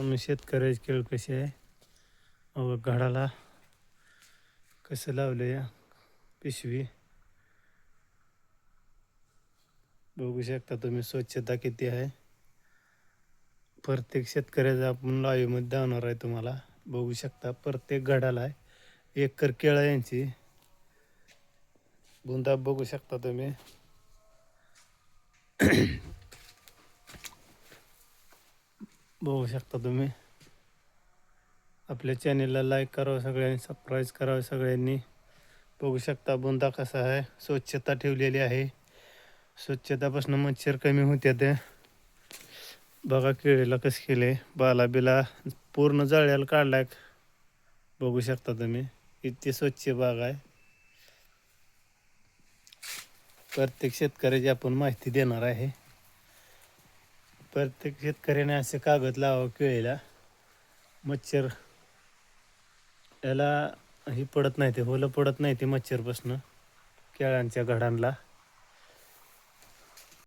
मी शेतकऱ्याची खेळ कशी आहे घडाला कसं लावलं या पिशवी बघू शकता तुम्ही. स्वच्छता किती आहे. प्रत्येक शेतकऱ्याचा आपण लाईव्हमध्ये दावणार आहे तुम्हाला. बघू शकता प्रत्येक घडाला आहे 1 एकर केळं यांची बुंदा बघू शकता तुम्ही. बघू शकता तुम्ही. आपल्या चॅनेलला लाईक करावं सगळ्यांनी, सबस्क्राईब करावं सगळ्यांनी. बघू शकता बुंदा कसा आहे. स्वच्छता ठेवलेली आहे. स्वच्छतापासून मच्छर कमी होत्यात. बघा केळीला कसं केले, बाला बिला पूर्ण जळ्याला काढलाय. बघू शकता तुम्ही किती स्वच्छ बाग आहे. प्रत्येक शेतकऱ्याची आपण माहिती देणार आहे. प्रत्येक शेतकऱ्याने असे कागद लावा केळीला. मच्छर याला ही पडत नाही, ते होलं पडत नाही ते मच्छरपासून केळ्यांच्या घडांना.